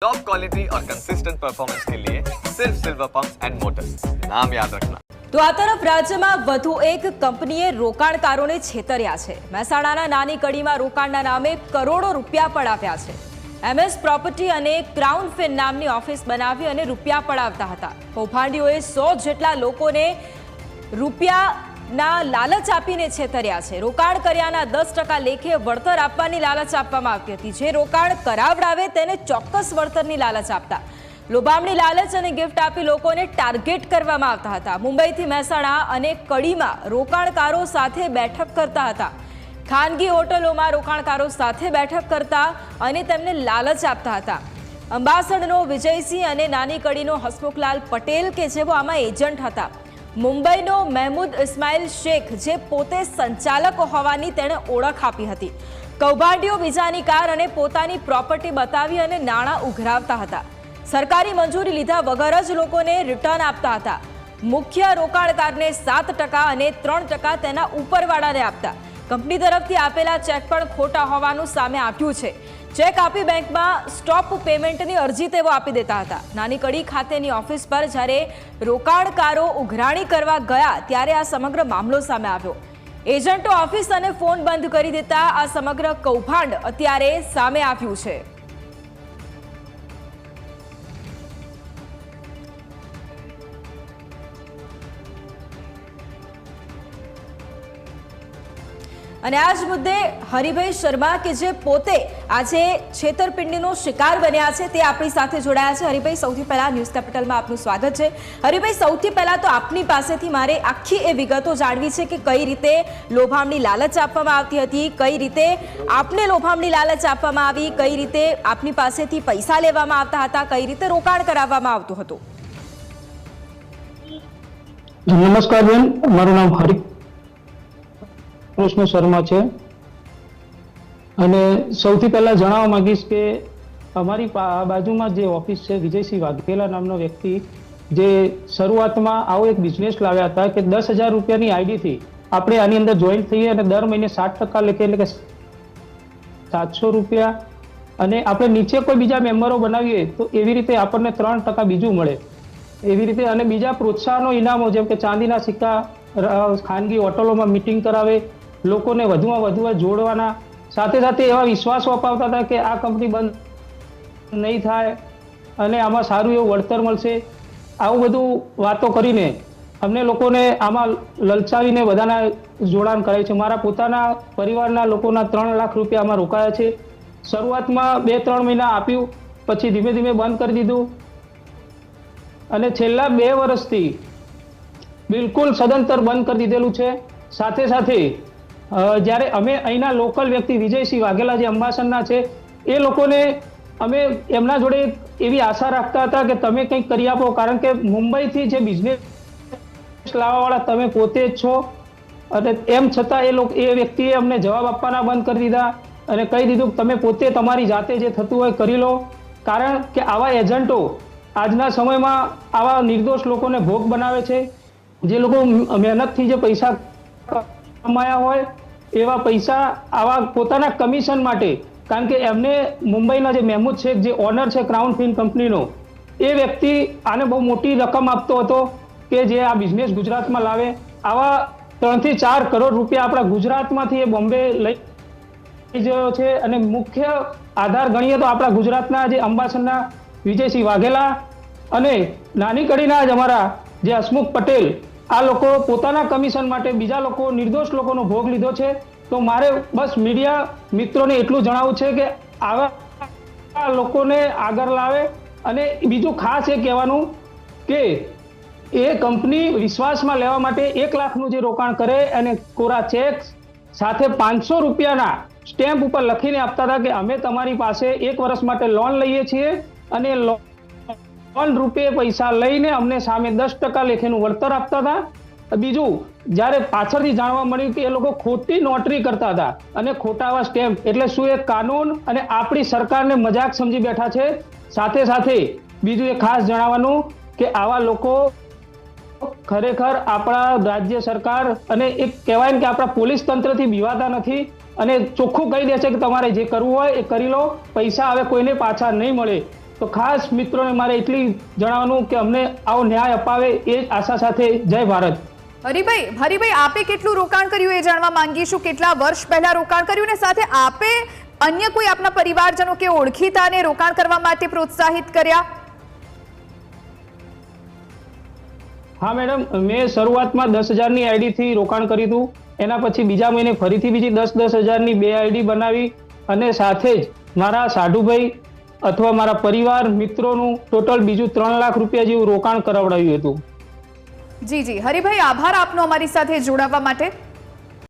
Top quality और consistent performance के लिए सिर्फ सिल्वर पंप्स एंड मोटर्स, नाम याद रखना। તો આ તરફ રાજ્યમાં વધુ એક કંપનીએ રોકાણકારોને છેતર્યા છે। મહેસાણાના નાની કડીમાં રોકાણના નામે કરોડો રૂપિયા પડાવ્યા છે। MS પ્રોપર્ટી અને ક્રાઉન ફિન નામની ઓફિસ બનાવી અને રૂપિયા પડાવતા હતા। કૌભાંડીઓએ 100 જેટલા લોકોને રૂપિયાના લાલચ આપીને છેતર્યા છે। રોકાણ કર્યાના 10% લેખે વળતર આપવાની લાલચ આપવામાં આવતી હતી। જે રોકાણ કરાવડાવે તેને ચોક્કસ વળતરની લાલચ આપતા। લોભામણી લાલચ અને ગિફ્ટ આપી લોકોને ટાર્ગેટ કરવામાં આવતા હતા। મુંબઈથી મહેસાણા અને કડીમાં રોકાણકારો સાથે બેઠક કરતા હતા। ખાનગી હોટલોમાં રોકાણકારો સાથે બેઠક કરતા અને તેમને લાલચ આપતા હતા। અંબાસડનો વિજયસિંહ અને નાની કડીનો હસમુખલાલ પટેલ કે જેઓ આમાં એજન્ટ હતા। મુંબઈનો મહેમૂદ ઇસ્માઇલ શેખ જે પોતે સંચાલક હોવાની તેણે ઓળખ આપી હતી। કૌભાંડીઓ બીજાની કાર અને પોતાની પ્રોપર્ટી બતાવી અને નાણાં ઉઘરાવતા હતા। સરકારી મંજૂરી લીધા વગર જ લોકોને રિટર્ન આપતા હતા। મુખ્ય રોકાણકારને 7% અને 3% તેના ઉપરવાળાને આપતા। કંપની તરફથી આપેલા ચેક પણ ખોટા હોવાનું સામે આવ્યું છે। ચેક આપી બેંકમાં સ્ટોપ પેમેન્ટની અરજી તેઓ આપી દેતા હતા। નાની કડી ખાતેની ઓફિસ પર જ્યારે રોકાણકારો ઉઘરાણી કરવા ગયા ત્યારે આ સમગ્ર મામલો સામે આવ્યો। એજન્ટો ઓફિસ અને ફોન બંધ કરી દેતા આ સમગ્ર કૌભાંડ અત્યારે સામે આવ્યું છે। અને આ જ મુદ્દે હરિભાઈ શર્મા કે જે પોતે આજે છેતરપિંડીનો શિકાર બન્યા છે તે આપણી સાથે જોડાયા છે। હરિભાઈ, સૌથી પહેલા ન્યૂઝ કેપિટલમાં આપનું સ્વાગત છે। હરિભાઈ, સૌથી પહેલા તો આપની પાસેથી મારે આખી એ વિગતો જાણવી છે કે કઈ રીતે લોભામણી લાલચ આપવામાં આવતી હતી, કઈ રીતે આપને લોભામણી લાલચ આપવામાં આવી, કઈ રીતે આપની પાસેથી પૈસા લેવામાં આવતા હતા, કઈ રીતે રોકાણ કરાવવામાં આવતું હતું। નમસ્કાર બેન, મારું નામ કૃષ્ણ શર્મા છે અને સૌથી પહેલા જણાવવા માંગીશ કે અમારી બાજુમાં જે ઓફિસ છે વિજયસિંહ વાઘેલા નામનો વ્યક્તિ જે શરૂઆતમાં આવો એક બિઝનેસ લાવ્યા હતા કે 10,000 રૂપિયાની આઈડીથી આપણે આની અંદર જોઈન થઈએ અને દર મહિને 7% લેખે એટલે કે 700 રૂપિયા અને આપણે નીચે કોઈ બીજા મેમ્બરો બનાવીએ તો એવી રીતે આપણને 3% બીજું મળે એવી રીતે અને બીજા પ્રોત્સાહનો ઇનામો જેમ કે ચાંદીના સિક્કા, ખાનગી હોટલોમાં મીટિંગ કરાવે, લોકોને વધુમાં વધુ જોડવાના, સાથે સાથે એવા વિશ્વાસો અપાવતા હતા કે આ કંપની બંધ નહીં થાય અને આમાં સારું એવું વળતર મળશે। આવું બધું વાતો કરીને અમને લોકોને આમાં લલચાવીને બધાના જોડાણ કરાય છે। મારા પોતાના પરિવારના લોકોના 3 લાખ રૂપિયા આમાં રોકાયા છે। શરૂઆતમાં 2-3 મહિના આપ્યું, પછી ધીમે ધીમે બંધ કરી દીધું અને છેલ્લા 2 વર્ષથી બિલકુલ સદંતર બંધ કરી દીધેલું છે। સાથે સાથે જ્યારે અમે અહીંના લોકલ વ્યક્તિ વિજયસિંહ વાઘેલા જે અંબાસરના છે એ લોકોને અમે એમના જોડે એવી આશા રાખતા હતા કે તમે કંઈક કરી આપો, કારણ કે મુંબઈથી જે બિઝનેસ લાવવાવાળા તમે પોતે જ છો અને એમ છતાં એ વ્યક્તિએ અમને જવાબ આપવાના બંધ કરી દીધા અને કહી દીધું કે તમે પોતે તમારી જાતે જે થતું હોય કરી લો, કારણ કે આવા એજન્ટો આજના સમયમાં આવા નિર્દોષ લોકોને ભોગ બનાવે છે। જે લોકો મહેનતથી જે પૈસા કમાયા હોય એવા પૈસા આવા પોતાના કમિશન માટે, કારણ કે એમને મુંબઈના જે મહેમૂદ શેખ જે ઓનર છે ક્રાઉન ફિન કંપનીનો, એ વ્યક્તિ આને બહુ મોટી રકમ આપતો હતો કે જે આ બિઝનેસ ગુજરાતમાં લાવે। આવા 3 થી 4 કરોડ રૂપિયા આપણા ગુજરાતમાંથી એ બોમ્બે લઈ ગયો છે અને મુખ્ય આધાર ગણીએ તો આપણા ગુજરાતના જે અંબાસરના વિજયસિંહ વાઘેલા અને નાની કડીના જ અમારા જે હસમુખ પટેલ, આ લોકો પોતાના કમિશન માટે બીજા લોકો નિર્દોષ લોકોનો ભોગ લીધો છે। તો મારે બસ મીડિયા મિત્રોને એટલું જણાવવું છે કે આવા લોકોને આગળ લાવે અને બીજું ખાસ એ કહેવાનું કે એ કંપની વિશ્વાસમાં લેવા માટે 1 લાખનું જે રોકાણ કરે અને કોરા ચેક સાથે 500 રૂપિયાના સ્ટેમ્પ ઉપર લખીને આપતા હતા કે અમે તમારી પાસે 1 વર્ષ માટે લોન લઈએ છીએ અને લોન રૂપે પૈસા લઈને અમને સામે 10% લેખેનું વળતર આપતા હતા। બીજું જ્યારે પાછળથી જાણવા મળ્યું કે એ લોકો ખોટી નોટરી કરતા હતા અને ખોટા આવા સ્ટેમ્પ, એટલે શું એ કાનૂન અને આપણી સરકારને મજાક સમજી બેઠા છે। સાથે સાથે બીજું એ ખાસ જણાવવાનું કે આવા લોકો ખરેખર આપણા રાજ્ય સરકાર અને એક કહેવાય ને કે આપણા પોલીસ તંત્રથી બીવાતા નથી અને ચોખ્ખું કહી દે છે કે તમારે જે કરવું હોય એ કરી લો, પૈસા હવે કોઈને પાછા નહીં મળે। તો ખાસ મિત્રોને મારે એટલી જણાવવાનું કે અમને આવો ન્યાય અપાવે એ જ આશા સાથે જય ભારત. હરિભાઈ, આપે કેટલું રોકાણ કર્યું એ જાણવા માંગીશું. કેટલા વર્ષ પહેલા રોકાણ કર્યું ને સાથે આપે અન્ય કોઈ આપના પરિવારજનો કે ઓળખીતાને રોકાણ કરવા માટે પ્રોત્સાહિત કર્યા? હા મેડમ, મેં શરૂઆતમાં 10,000ની આઈડીથી રોકાણ કર્યું હતું. એના પછી બીજા મહિને ફરીથી બીજી 10,000ની 2 આઈડી બનાવી અને સાથે જ મારા સાઢુભાઈ અથવા મારા પરિવાર મિત્રોનું ટોટલ બીજું 3 લાખ રૂપિયા જેવું રોકાણ કરાવડાવ્યું હતું. જી, હરિભાઈ, આભાર આપનો અમારી સાથે જોડાવા માટે.